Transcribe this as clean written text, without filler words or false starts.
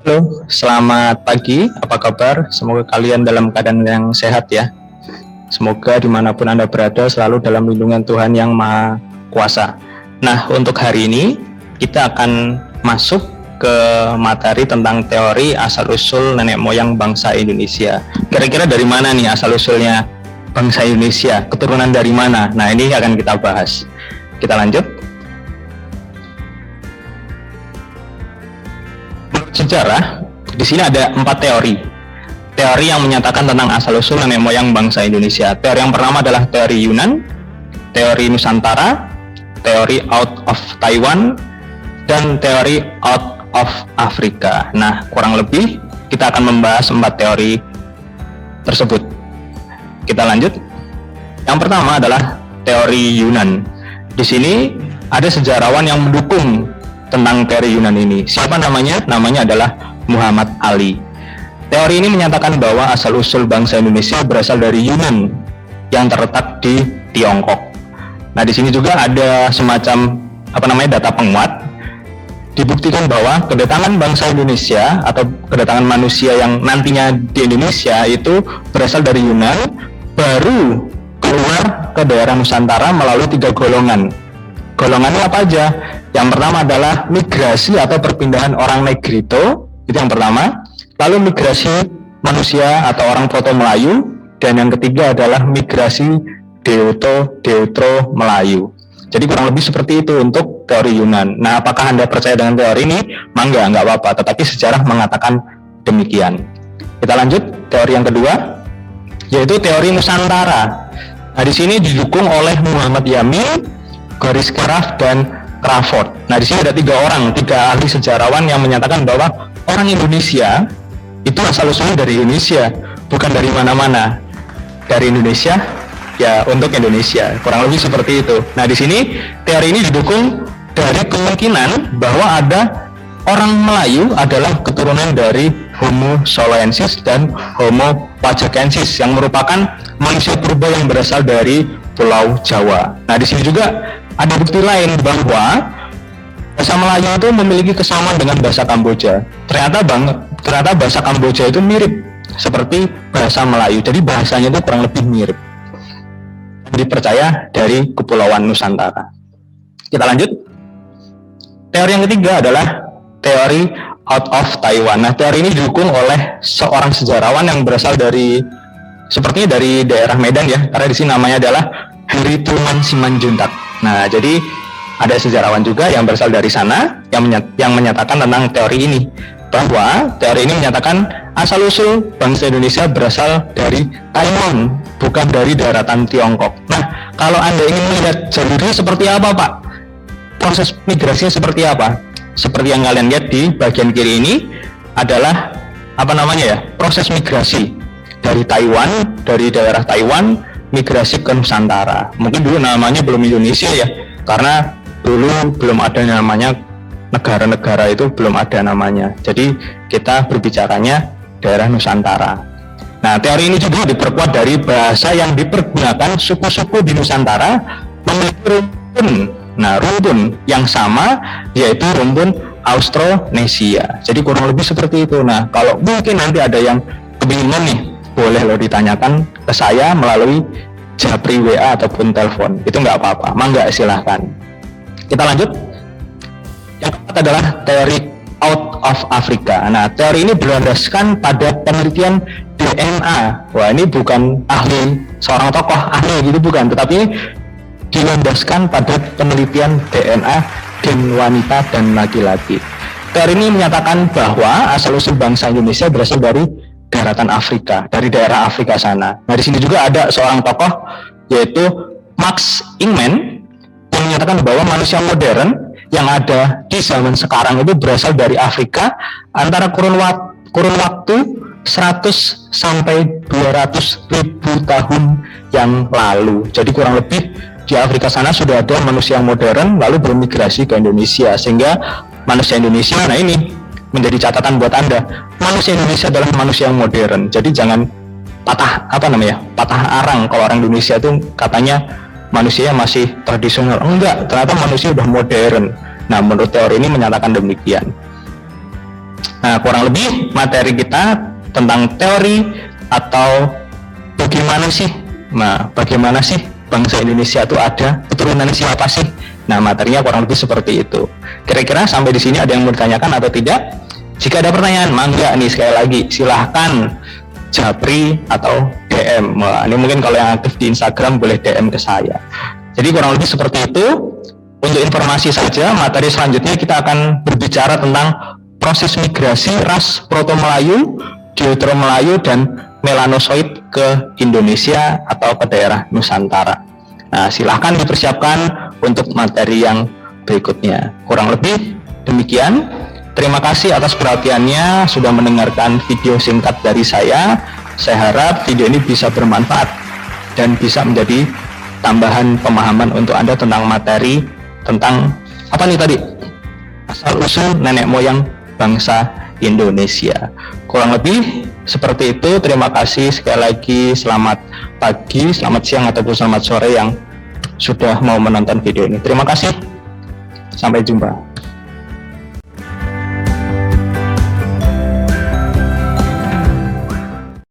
Halo, selamat pagi. Apa kabar? Semoga kalian dalam keadaan yang sehat ya. Semoga dimanapun Anda berada selalu dalam lindungan Tuhan yang Maha Kuasa. Nah, untuk hari ini kita akan masuk ke materi tentang teori asal-usul nenek moyang bangsa Indonesia. Kira-kira dari mana nih asal-usulnya bangsa Indonesia? Keturunan dari mana? Nah, ini akan kita bahas. Kita lanjut. Sejarah, di sini ada 4 teori. Teori yang menyatakan tentang asal-usul nenek moyang bangsa Indonesia. Teori yang pertama adalah teori Yunan, teori Nusantara, teori out of Taiwan, dan teori out of Afrika. Nah, kurang lebih kita akan membahas 4 teori tersebut. Kita lanjut. Yang pertama adalah teori Yunan. Di sini ada sejarawan yang mendukung tentang teori Yunan ini. Siapa namanya? Namanya adalah Muhammad Ali. Teori ini menyatakan bahwa asal-usul bangsa Indonesia berasal dari Yunan yang terletak di Tiongkok. Nah, di sini juga ada semacam data penguat. Dibuktikan bahwa kedatangan bangsa Indonesia atau kedatangan manusia yang nantinya di Indonesia itu berasal dari Yunan, baru keluar ke daerah Nusantara melalui 3 golongan. Golongannya apa aja? Yang pertama adalah migrasi atau perpindahan orang Negrito, itu yang pertama. Lalu migrasi manusia atau orang Proto Melayu, dan yang ketiga adalah migrasi Deutro Melayu. Jadi kurang lebih seperti itu untuk teori Yunan. Nah, apakah Anda percaya dengan teori ini? Nggak apa-apa, tetapi sejarah mengatakan demikian. Kita lanjut, teori yang kedua, yaitu teori Nusantara. Nah, di sini didukung oleh Muhammad Yamin, Garis Keraf, dan Crawford. Nah, di sini ada 3 ahli sejarawan yang menyatakan bahwa orang Indonesia itu asal-usulnya dari Indonesia, bukan dari mana-mana. Dari Indonesia, ya untuk Indonesia. Kurang lebih seperti itu. Nah, di sini teori ini didukung dari kemungkinan bahwa ada orang Melayu adalah keturunan dari Homo soloensis dan Homo pajakensis yang merupakan manusia purba yang berasal dari Pulau Jawa. Nah, di sini juga ada bukti lain bahwa bahasa Melayu itu memiliki kesamaan dengan bahasa Kamboja. Ternyata bahasa Kamboja itu mirip seperti bahasa Melayu. Jadi bahasanya itu kurang lebih mirip. Dipercaya dari Kepulauan Nusantara. Kita lanjut. Teori yang ketiga adalah teori out of Taiwan. Nah, teori ini didukung oleh seorang sejarawan yang berasal sepertinya dari daerah Medan ya, karena di sini namanya adalah Henry Truman Simanjuntak. Nah, jadi ada sejarawan juga yang berasal dari sana yang menyatakan tentang teori ini, bahwa teori ini menyatakan asal-usul bangsa Indonesia berasal dari Taiwan, bukan dari daratan Tiongkok. Nah, kalau Anda ingin melihat jalurnya seperti apa, Pak? Proses migrasinya seperti apa? Seperti yang kalian lihat di bagian kiri ini adalah proses migrasi dari Taiwan, dari daerah Taiwan, migrasi ke Nusantara. Mungkin dulu namanya belum Indonesia ya, karena dulu belum ada namanya negara-negara, itu belum ada namanya. Jadi kita berbicaranya daerah Nusantara. Nah, teori ini juga diperkuat dari bahasa yang dipergunakan suku-suku di Nusantara memiliki rumpun. Nah, rumpun yang sama yaitu rumpun Austronesia. Jadi kurang lebih seperti itu. Nah, kalau mungkin nanti ada yang kebingungan nih, boleh lo ditanyakan ke saya melalui japri WA ataupun telepon. Itu nggak apa-apa, mangga silahkan. Kita lanjut. Yang keempat adalah teori out of Afrika. Nah, teori ini berlandaskan pada penelitian DNA. Wah, ini bukan ahli, seorang tokoh ahli gitu bukan, tetapi dilandaskan pada penelitian DNA gen wanita dan laki-laki. Teori ini menyatakan bahwa asal-usul bangsa Indonesia berasal dari daratan Afrika, dari daerah Afrika sana. Nah, di sini juga ada seorang tokoh yaitu Max Ingman yang menyatakan bahwa manusia modern yang ada di zaman sekarang itu berasal dari Afrika antara kurun waktu 100 sampai 200 ribu tahun yang lalu. Jadi kurang lebih di Afrika sana sudah ada manusia modern lalu bermigrasi ke Indonesia, sehingga manusia Indonesia, nah ini menjadi catatan buat Anda, manusia Indonesia adalah manusia yang modern. Jadi jangan patah arang kalau orang Indonesia itu katanya manusia masih tradisional. Enggak, ternyata manusia udah modern. Nah, menurut teori ini menyatakan demikian. Nah, kurang lebih materi kita tentang teori atau bagaimana sih bangsa Indonesia itu ada, keturunan siapa sih? Nah, materinya kurang lebih seperti itu. Kira-kira sampai di sini ada yang mau ditanyakan atau tidak? Jika ada pertanyaan, mangga nih sekali lagi silahkan japri atau DM. Wah, ini mungkin kalau yang aktif di Instagram boleh DM ke saya. Jadi kurang lebih seperti itu. Untuk informasi saja, materi selanjutnya kita akan berbicara tentang proses migrasi ras Proto-Melayu, Deutero-Melayu, dan Melanosoid ke Indonesia atau ke daerah Nusantara. Nah, silahkan dipersiapkan untuk materi yang berikutnya. Kurang lebih demikian. Terima kasih atas perhatiannya sudah mendengarkan video singkat dari saya. Saya harap video ini bisa bermanfaat dan bisa menjadi tambahan pemahaman untuk Anda tentang materi tentang apa nih tadi? Asal-usul nenek moyang bangsa Indonesia. Kurang lebih seperti itu. Terima kasih sekali lagi. Selamat pagi, selamat siang, ataupun selamat sore yang sudah mau menonton video ini. Terima kasih. Sampai jumpa.